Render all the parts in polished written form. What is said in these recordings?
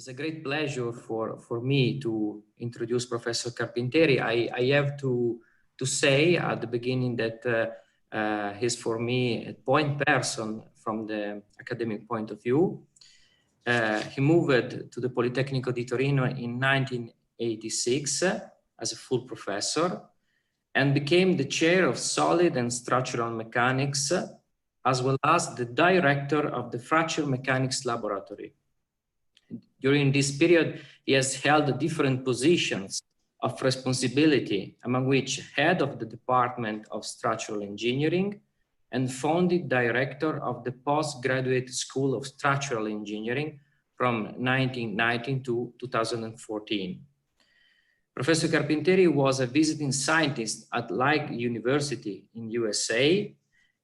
It's a great pleasure for me to introduce Professor Carpinteri. I have to say at the beginning that he's for me a point person from the academic point of view. He moved to the Politecnico di Torino in 1986 as a full professor and became the chair of solid and structural mechanics, as well as the director of the fracture mechanics laboratory. During this period, he has held different positions of responsibility, among which head of the Department of Structural Engineering and founding director of the Postgraduate School of Structural Engineering from 1990 to 2014. Professor Carpinteri was a visiting scientist at Light University in USA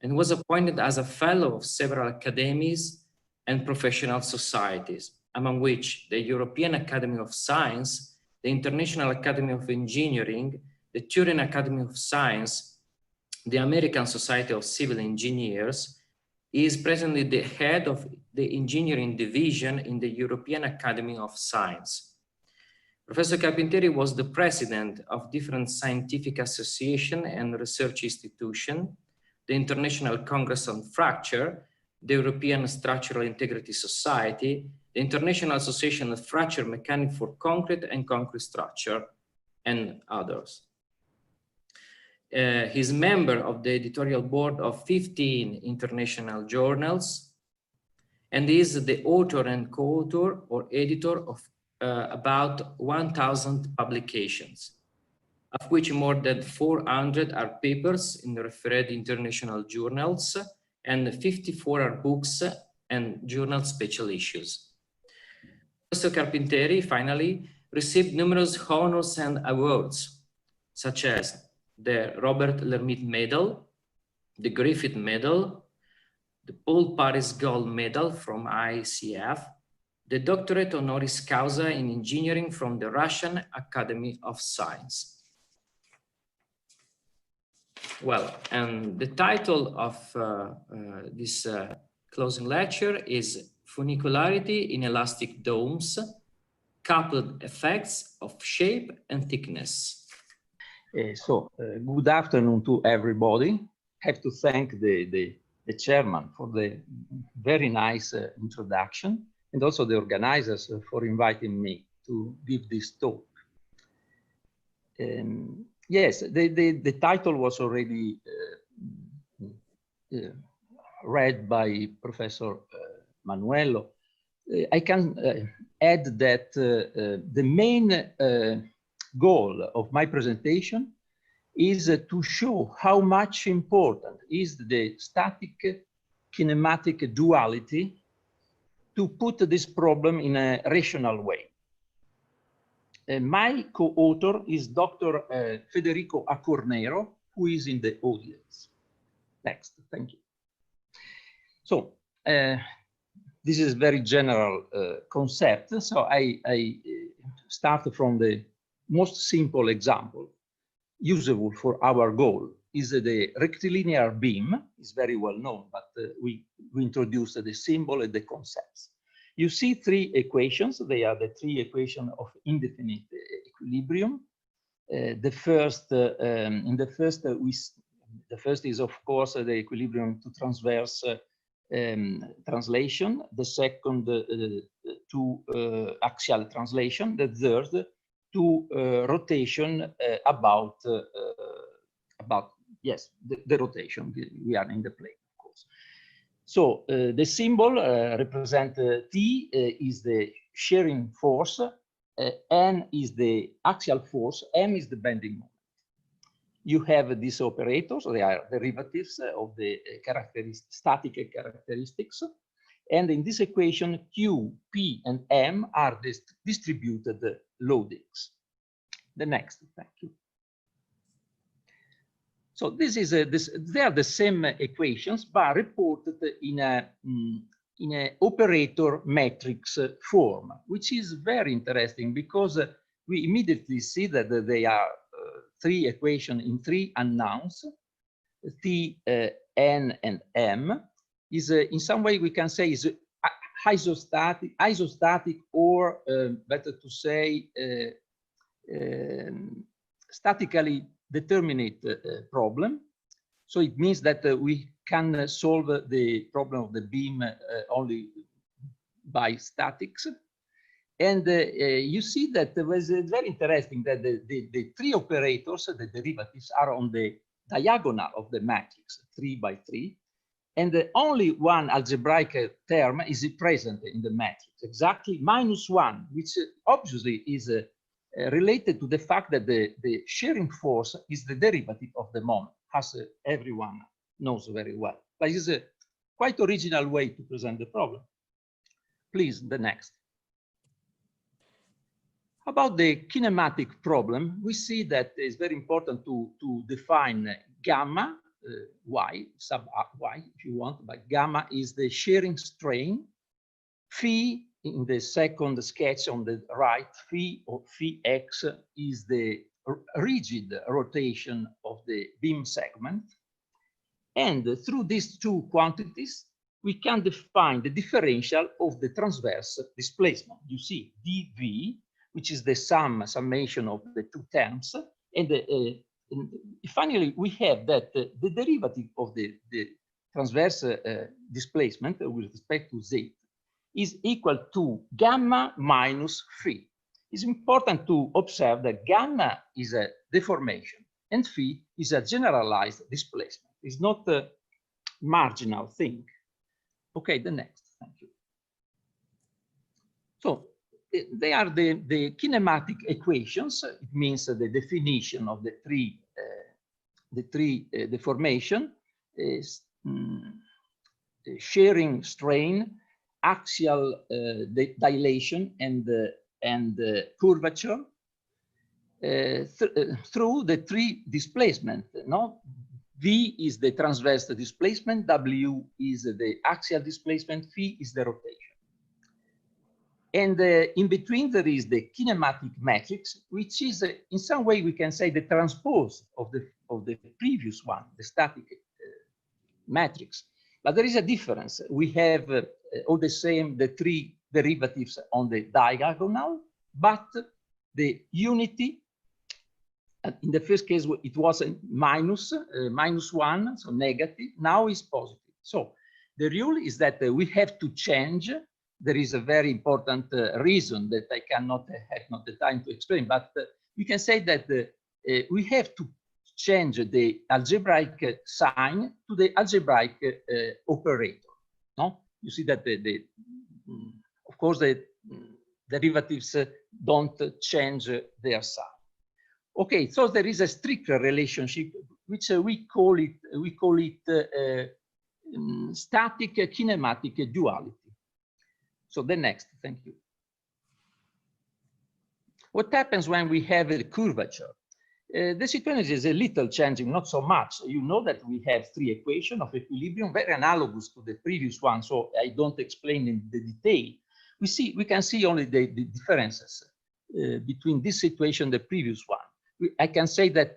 and was appointed as a fellow of several academies and professional societies, among which the European Academy of Science, the International Academy of Engineering, the Turin Academy of Science, the American Society of Civil Engineers. He is presently the head of the engineering division in the European Academy of Science. Professor Carpinteri was the president of different scientific associations and research institutions, the International Congress on Fracture, the European Structural Integrity Society, the International Association of Fracture Mechanics for Concrete and Concrete Structure, and others. He's member of the editorial board of 15 international journals, and is the author and co-author or editor of about 1,000 publications, of which more than 400 are papers in the referred international journals, and 54 are books and journal special issues. Professor Carpinteri, finally, received numerous honors and awards, such as the Robert Lermite Medal, the Griffith Medal, the Paul Paris Gold Medal from ICF, the Doctorate Honoris Causa in Engineering from the Russian Academy of Science. Well, and the title of this closing lecture is Funicularity in Elastic Domes, Coupled Effects of Shape and Thickness. Good afternoon to everybody. I have to thank the chairman for the very nice introduction, and also the organizers for inviting me to give this talk. Yes, the title was already read by Professor Manuello. I can add that the main goal of my presentation is to show how much important is the static kinematic duality to put this problem in a rational way. My co-author is Dr. Federico Acornero, who is in the audience. Next, thank you. So this is a very general concept. So I start from the most simple example, usable for our goal, is the rectilinear beam. It's very well known, but we introduced the symbol and the concepts. You see three equations. They are the three equations of indefinite equilibrium. The first is, of course, the equilibrium to transverse translation. The second to axial translation. The third to rotation about yes, the rotation. We are in the plane, of course. So the symbol represents T is the shearing force, N is the axial force, M is the bending moment. You have these operators, they are derivatives of the static characteristics. And in this equation, Q, P, and M are the distributed loadings. The next, thank you. So this is they are the same equations, but reported in a operator matrix form, which is very interesting because we immediately see that they are three equations in three unknowns, T, N, and M. Is in some way we can say is isostatic or better to say statically determinate problem. So it means that we can solve the problem of the beam only by statics. And you see that it was very interesting that the three operators, the derivatives, are on the diagonal of the matrix, 3 by 3. And only one algebraic term is present in the matrix, exactly -1, which obviously is related to the fact that the shearing force is the derivative of the moment, as everyone knows very well. But it's a quite original way to present the problem. Please, the next. About the kinematic problem, we see that it's very important to define gamma, y, sub y, if you want, but gamma is the shearing strain. Phi, in the second sketch on the right, phi or phi x is the rigid rotation of the beam segment. And through these two quantities, we can define the differential of the transverse displacement. You see dv, which is the summation of the two terms. And finally, we have that the derivative of the transverse displacement with respect to z is equal to gamma minus phi. It's important to observe that gamma is a deformation and phi is a generalized displacement. It's not a marginal thing. Okay, the next, thank you. So they are the kinematic equations. It means the definition of the three deformation, shearing strain, axial dilation, and curvature through the three displacement. No, V is the transverse displacement, W is the axial displacement, phi is the rotation. And in between there is the kinematic matrix, which is in some way we can say the transpose of the previous one, the static matrix. But there is a difference. We have all the same, the three derivatives on the diagonal, but the unity, in the first case, it was a -1, so negative. Now it's positive. So the rule is that we have to change. There is a very important reason that I cannot have not the time to explain, but we can say that we have to change the algebraic sign to the algebraic operator. No, you see that of course the derivatives don't change their sign. Okay, so there is a strict relationship which we call it static kinematic duality. So the next, thank you. What happens when we have a curvature? The situation is a little changing, not so much. You know that we have three equations of equilibrium, very analogous to the previous one, so I don't explain in the detail. We can see only the differences between this situation and the previous one. I can say that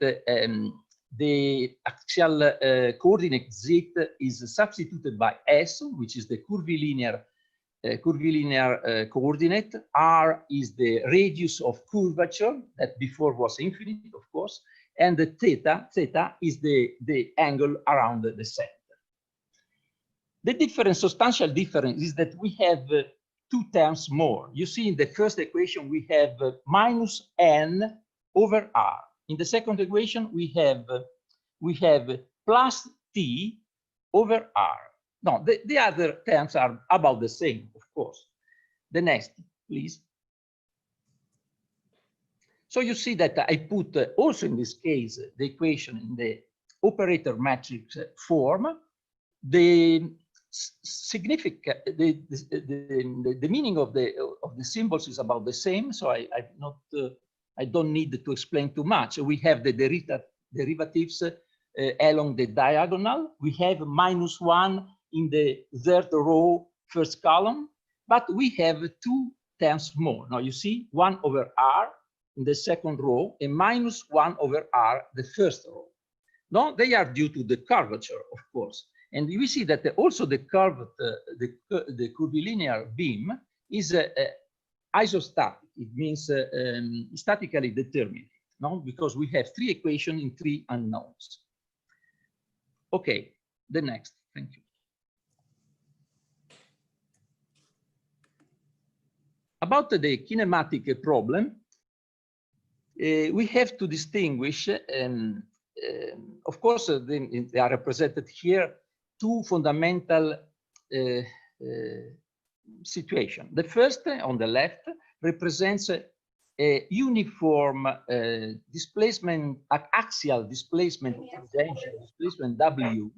the axial coordinate z is substituted by s, which is the curvilinear coordinate. R is the radius of curvature that before was infinite, of course, and the theta is the angle around the center. The difference, substantial difference, is that we have two terms more. You see, in the first equation we have minus n over r. In the second equation we have plus t over r. No, the other terms are about the same, of course. The next, please. So you see that I put also in this case the equation in the operator matrix form. The significant, the meaning of the symbols is about the same. So I don't need to explain too much. We have the derivatives along the diagonal. We have -1 in the third row, first column, but we have two terms more. Now you see 1 over r in the second row and -1 over r the first row. No, they are due to the curvature, of course. And we see that also the curved, the curvilinear beam is isostatic. It means statically determinate, no? Because we have three equations in three unknowns. Okay, the next, thank you. About the kinematic problem, we have to distinguish, of course, they are represented here, two fundamental situations. The first, on the left, represents a uniform displacement, axial displacement, tangential displacement W.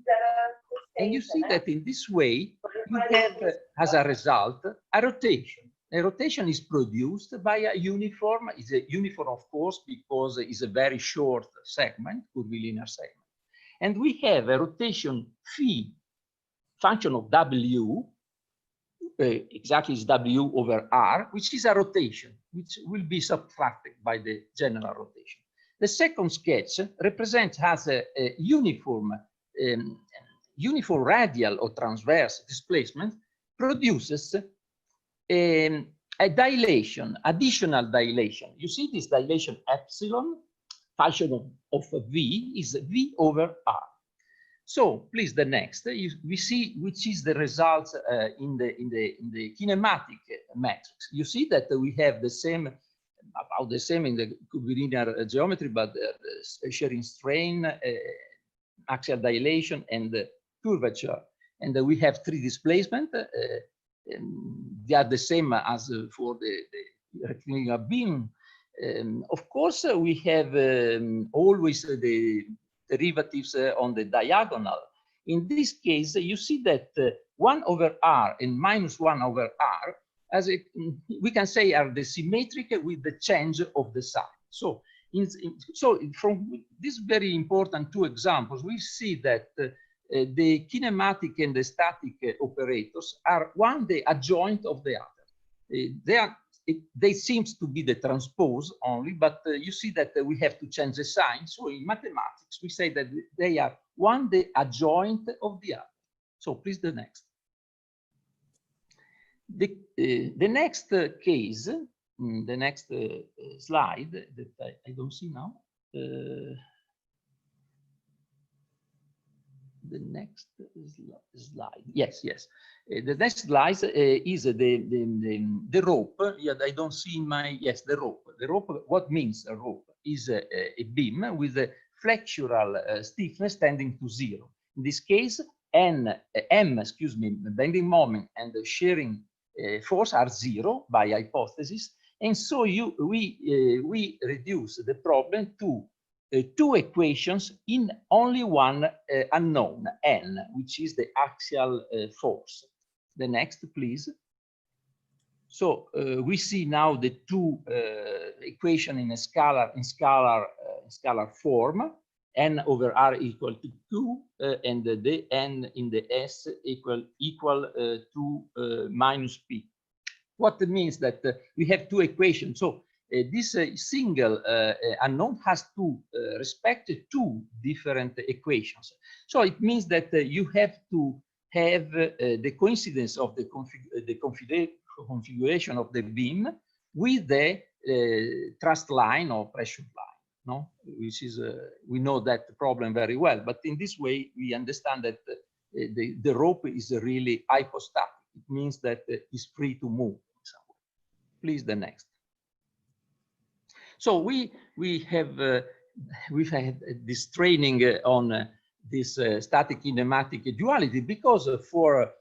And you see that in this way, you have, as a result, a rotation. A rotation is produced by a uniform. It's a uniform, of course, because it's a very short segment, curvilinear segment. And we have a rotation phi, function of W, exactly is W over R, which is a rotation, which will be subtracted by the general rotation. The second sketch represents as a uniform radial or transverse displacement, produces a dilation, additional dilation. You see this dilation epsilon, function of V is V over R. So please, the next, we see which is the results in the kinematic matrix. You see that we have the same, about the same in the curvilinear geometry, but shearing strain, axial dilation, and curvature. And we have three displacement. They are the same as for the rectilinear beam. Of course, we have always the derivatives on the diagonal. In this case, you see that 1 over R and minus 1 over R, as we can say, are the symmetric with the change of the sign. So, from these very important two examples, we see that the kinematic and the static operators are one the adjoint of the other. They seem to be the transpose only, but you see that we have to change the sign. So in mathematics, we say that they are one the adjoint of the other. So please, the next. The next case, the next slide that I don't see now. The next slide. Yes. The next slide is the rope. Yeah, I don't see my, yes, the rope. The rope, what means a rope? Is a beam with a flexural stiffness tending to 0. In this case, M, bending moment and the shearing force are 0 by hypothesis. And so we reduce the problem to two equations in only one unknown, N, which is the axial force. The next, please. So we see now the two equations in a scalar form, N over R equal to 2, and the N in the S equal to minus P. What means that we have two equations. So this single unknown has to respect two different equations. So it means that you have to have the coincidence of the configuration of the beam with the thrust line or pressure line, no? Which is, we know that problem very well, but in this way, we understand that the rope is really hypostatic. It means that it's free to move in some way. Please, the next. So we've had this training on this static kinematic duality because for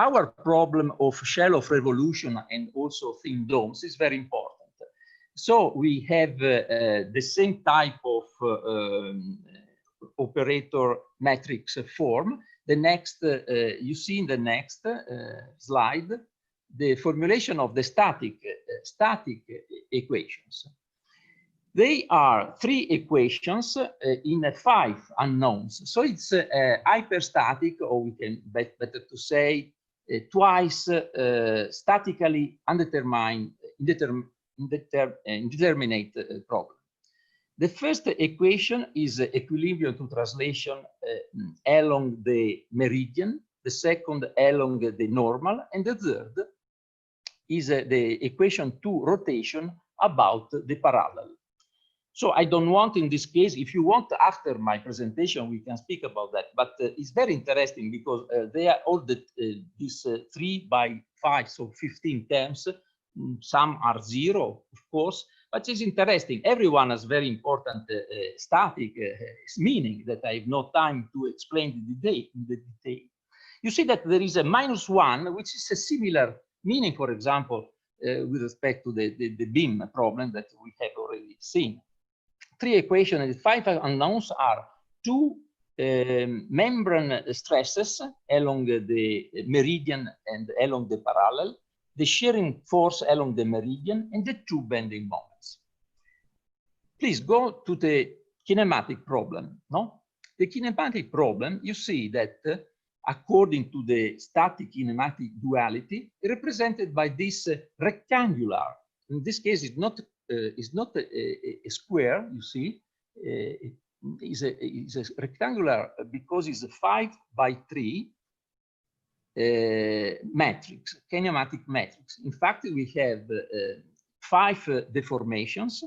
our problem of shell of revolution and also thin domes is very important. So we have the same type of operator matrix form. The next, you see in the next slide, the formulation of the static equations. They are three equations in 5 unknowns. So it's hyperstatic, or we can better to say twice statically undetermined, indeterminate problem. The first equation is equilibrium to translation along the meridian, the second along the normal, and the third is the equation to rotation about the parallel. So I don't want, in this case, if you want, after my presentation, we can speak about that. But it's very interesting because they are all these 3 by 5, so 15 terms. Some are 0, of course, but it's interesting. Everyone has very important static meaning that I have no time to explain in the detail. You see that there is a -1, which is a similar meaning, for example, with respect to the beam problem that we have already seen. 3 equations and 5 unknowns are 2 membrane stresses along the meridian and along the parallel, the shearing force along the meridian, and the 2 bending moments. Please go to the kinematic problem. No? The kinematic problem, you see that according to the static kinematic duality, represented by this rectangular, in this case, it's not a square, you see, it is a rectangular because it's a 5 by 3 matrix, kinematic matrix. In fact, we have 5 deformations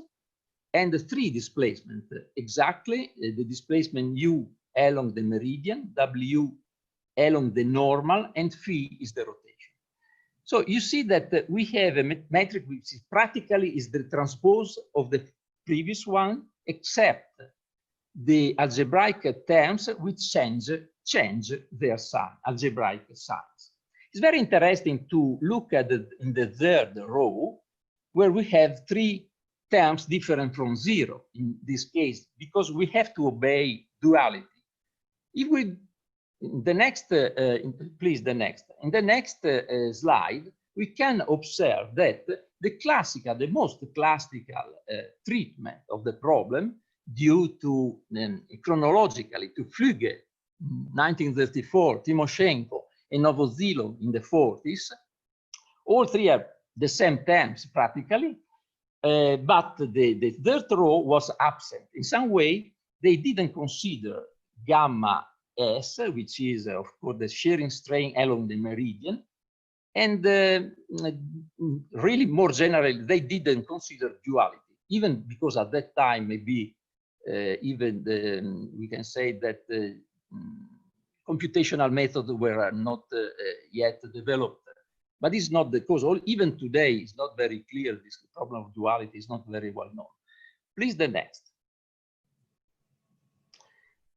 and 3 displacement. Exactly, the displacement U along the meridian, W along the normal, and phi is the rotation. So you see that we have a metric which is practically is the transpose of the previous one, except the algebraic terms which change their sign, algebraic signs. It's very interesting to look at in the third row, where we have 3 terms different from 0 in this case, because we have to obey duality. If we the next, please, the next. In the next slide, we can observe that the most classical treatment of the problem, due to chronologically to Flügge, 1934, Timoshenko, and Novozilov in the 40s, all 3 are the same terms practically, but the third row was absent. In some way, they didn't consider gamma S, which is, of course, the shearing strain along the meridian. And really, more generally, they didn't consider duality, even because at that time, maybe even we can say that computational methods were not yet developed. But it's not the cause. Even today, it's not very clear. This problem of duality is not very well known. Please, the next.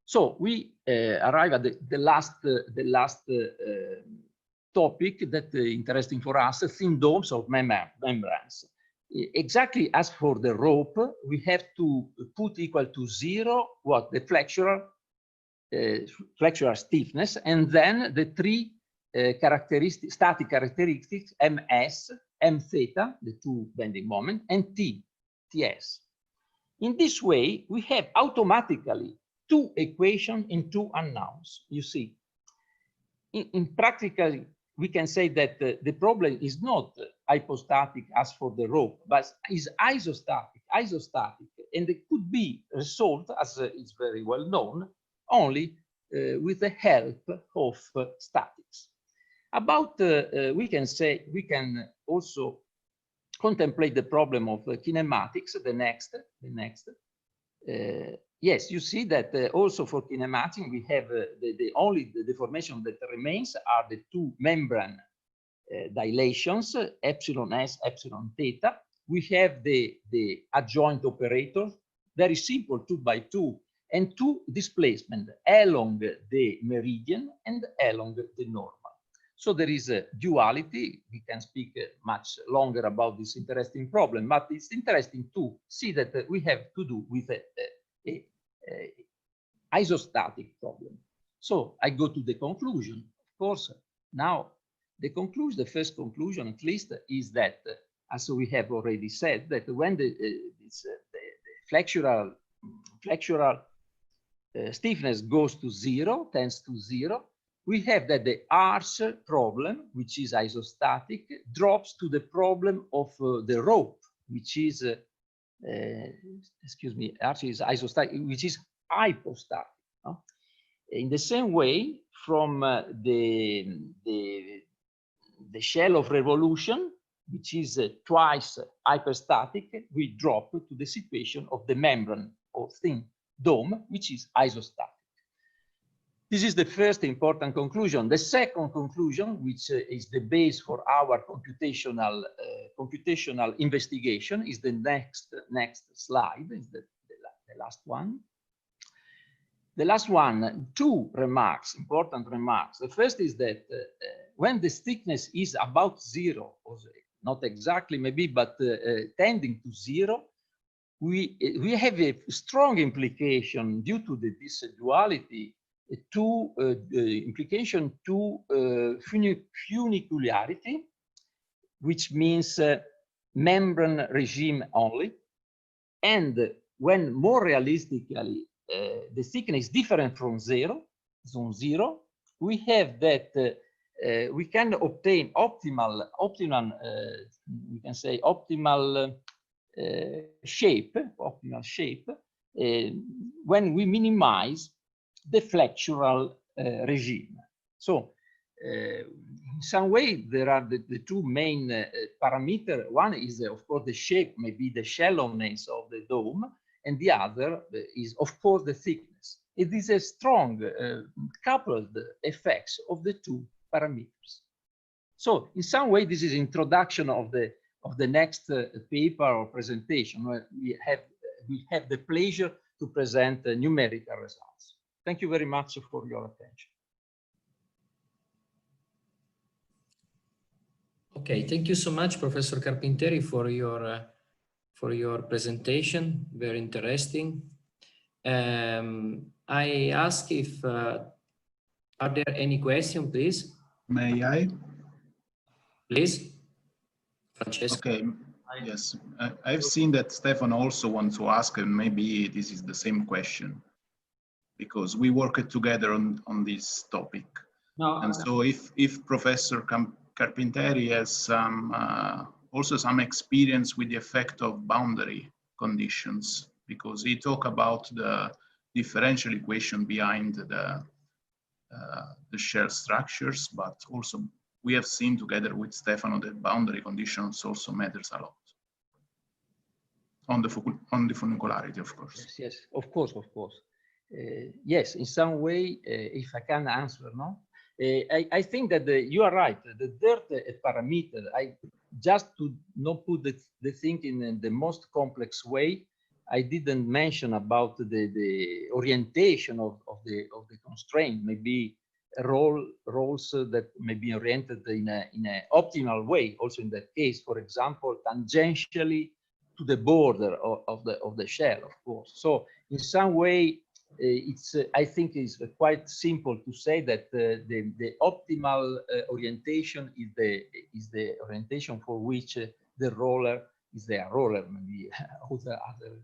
So we arrive at the last topic that is interesting for us, thin domes of membranes. Exactly as for the rope, we have to put equal to 0 what the flexural stiffness, and then the 3 static characteristics ms, m theta, the 2 bending moment, and ts. In this way, we have automatically 2 equations in 2 unknowns. You see, in practical, we can say that the problem is not hypostatic as for the rope, but is isostatic, and it could be resolved, as it's very well known, only with the help of statics. About, we can also contemplate the problem of kinematics, the next. Yes, you see that also for kinematics, we have only the deformation that remains are the 2 membrane dilations, epsilon s, epsilon theta. We have the adjoint operator, very simple, 2 by 2, and 2 displacement along the meridian and along the normal. So there is a duality. We can speak much longer about this interesting problem, but it's interesting to see that we have to do with a isostatic problem. So I go to the conclusion. Of course, now the first conclusion at least is that, as we have already said, that when the flexural stiffness goes to 0, tends to 0, we have that the arch problem, which is isostatic, drops to the problem of the rope, which is excuse me, actually is isostatic, which is hypostatic. No? In the same way, from the shell of revolution, which is twice hyperstatic, we drop to the situation of the membrane or thin dome, which is isostatic. This is the first important conclusion. The second conclusion, which is the base for our computational investigation, is the next slide, is the last one. The last one, two remarks, important remarks. The first is that when the thickness is about zero, or not exactly maybe, but tending to zero, we have a strong implication due to this duality to implication to funicularity, which means membrane regime only. And when more realistically the thickness is different from zone zero, we have that we can obtain optimal we can say optimal shape when we minimize the flexural regime. So in some way there are the two main parameters. One is of course the shape, maybe the shallowness of the dome, and the other is of course the thickness. It is a strong coupled effects of the two parameters. So in some way this is introduction of the next paper or presentation where we have the pleasure to present numerical results. Thank you very much for your attention. Okay, thank you so much, Professor Carpinteri, for your presentation. Very interesting. I ask if are there any questions, please? May I? Please, Francesco. Okay. Yes, I've seen that Stefan also wants to ask, and maybe this is the same question, because we worked together on this topic. No, and so if Professor Carpinteri has some also some experience with the effect of boundary conditions, because he talked about the differential equation behind the shell structures, but also we have seen together with Stefano that boundary conditions also matters a lot on the funicularity, of course. Yes, of course. Yes, in some way, if I can answer, no? I think that you are right. The third parameter, just to not put the thing in the most complex way, I didn't mention about the orientation of the constraint, maybe roles that may be oriented in an optimal way. Also in that case, for example, tangentially to the border of the shell, of course. So in some way, I think it's quite simple to say that the optimal orientation is the orientation for which the roller is the roller, maybe other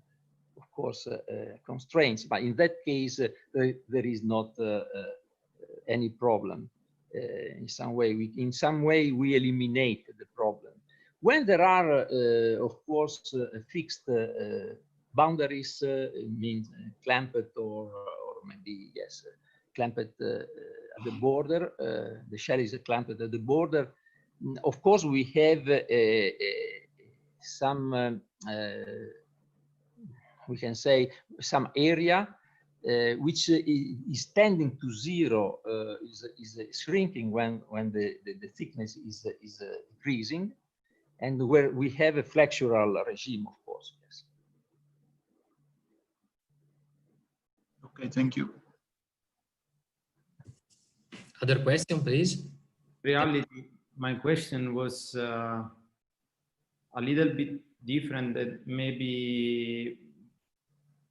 of course constraints, but in that case there is not any problem. In some way we eliminate the problem when there are of course fixed boundaries, means clamped or maybe yes, clamped at the border. The shell is clamped at the border. Of course, we have some we can say some area which is tending to zero, is shrinking when the thickness is decreasing, and where we have a flexural regime, of course. Yes. Okay, thank you. Other question, please? reality, my question was a little bit different, that maybe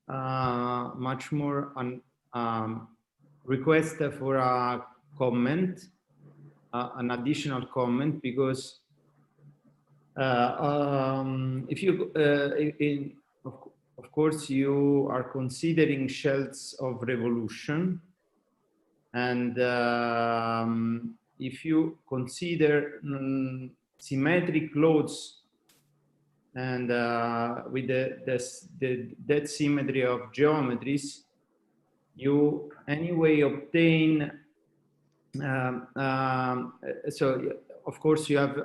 much more on request for a comment, an additional comment, because if you, of course, you are considering shells of revolution, and if you consider symmetric loads and with the dead symmetry of geometries, you anyway obtain. So of course you have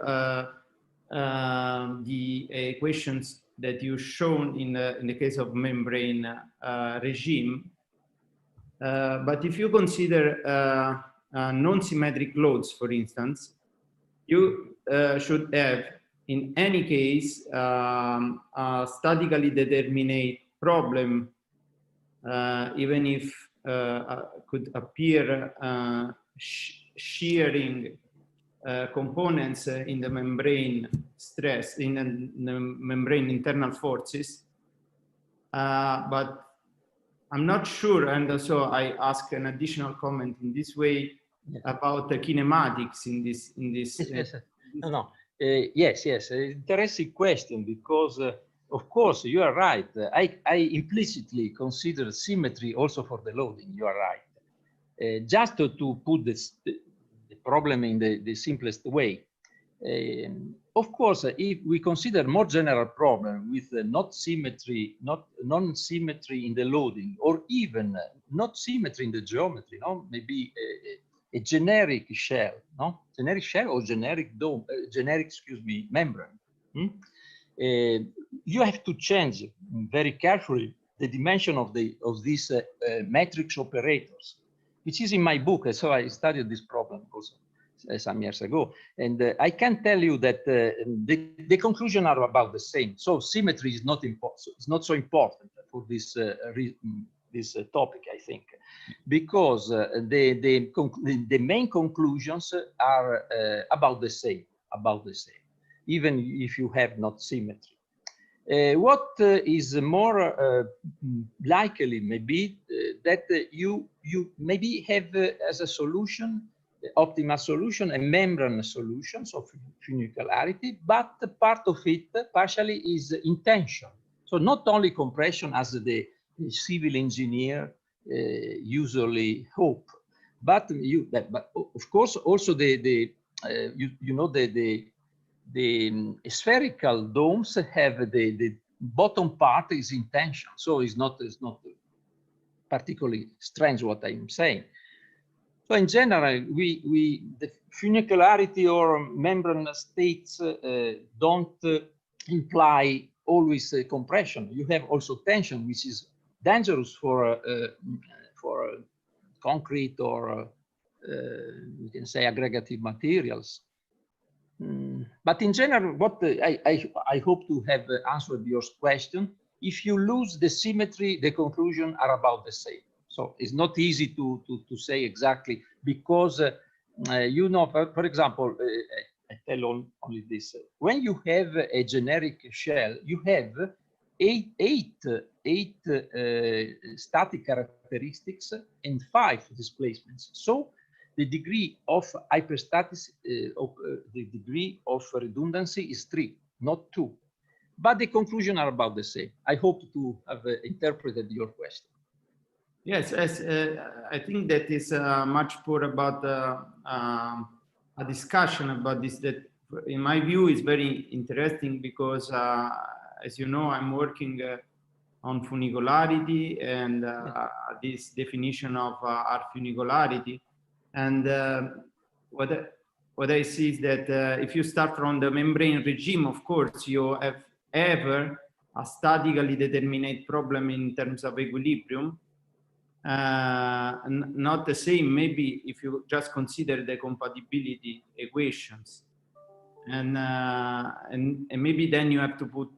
the equations that you shown in the case of membrane regime. But if you consider non-symmetric loads, for instance, you should have, in any case, a statically determinate problem, even if could appear shearing components in the membrane stress, in the membrane internal forces. But I'm not sure, and so I ask an additional comment in this way about the kinematics in this. Yes. No. Yes. Interesting question, because of course you are right. I implicitly consider symmetry also for the loading. You are right. Just to put the problem in the simplest way. Of course, if we consider more general problem with non-symmetry in the loading, or even not symmetry in the geometry, no, maybe a generic shell, no, generic shell or generic dome, membrane. You have to change very carefully the dimension of these matrix operators, which is in my book. So I studied this problem also some years ago, and I can tell you that the conclusions are about the same. So symmetry is not important. It's not so important for this topic, I think, because the main conclusions are about the same, even if you have not symmetry. What is more likely maybe that you maybe have as a solution, optimal solution, a membrane solution, so funicularity, but part of it partially is intention. So not only compression as the civil engineer usually hope, but of course also the spherical domes have the bottom part is in tension, so it's not particularly strange what I'm saying. So in general, the funicularity or membrane states don't imply always compression. You have also tension, which is dangerous for concrete or you can say aggregative materials. But in general, what I hope to have answered your question. If you lose the symmetry, the conclusions are about the same. So it's not easy to say exactly, because you know, for example, I tell only this: when you have a generic shell, you have eight static characteristics and 5 displacements. So the degree of hyperstasis, the degree of redundancy is 3, not 2. But the conclusions are about the same. I hope to have interpreted your question. Yes, I think that is much more about a discussion about this that, in my view, is very interesting, because, as you know, I'm working on funicularity and this definition of our funicularity. And what I see is that if you start from the membrane regime, of course, you have ever a statically determinate problem in terms of equilibrium. Not the same, maybe, if you just consider the compatibility equations, and maybe then you have to put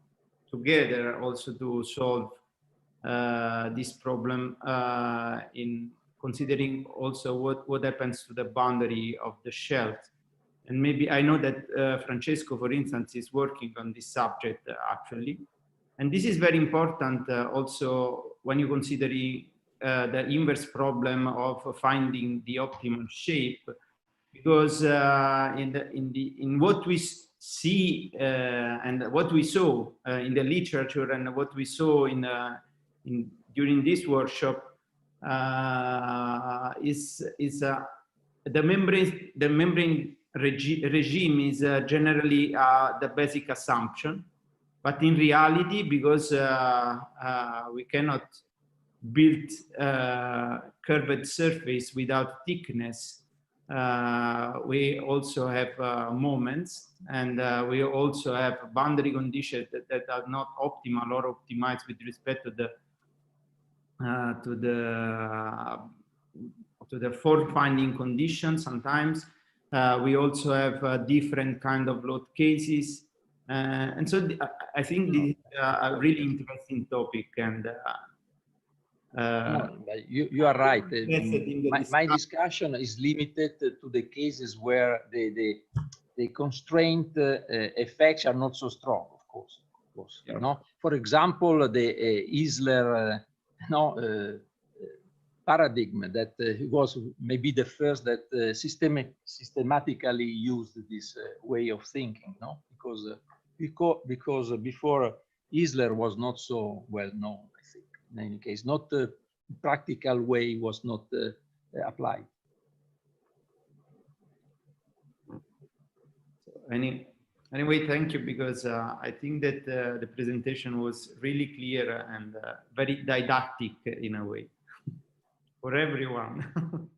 together also to solve this problem in considering also what happens to the boundary of the shell. And maybe I know that Francesco, for instance, is working on this subject actually, and this is very important also when you consider the inverse problem of finding the optimal shape, because in what we see and what we saw in the literature and what we saw during this workshop is the membrane regime is generally the basic assumption, But in reality, because we cannot build curved surface without thickness, we also have moments, and we also have boundary conditions that are not optimal or optimized with respect to the fault finding conditions. Sometimes we also have different kind of load cases, and so I think this is a really interesting topic, and no, you are right. My discussion. discussion is limited to the cases where the constraint effects are not so strong, of course. Yeah. You know, for example, the Isler paradigm that was maybe the first that systematically used this way of thinking, no? Because before Isler was not so well known, I think. In any case, not the practical way was not applied. Anyway, thank you, because I think that the presentation was really clear and very didactic in a way for everyone.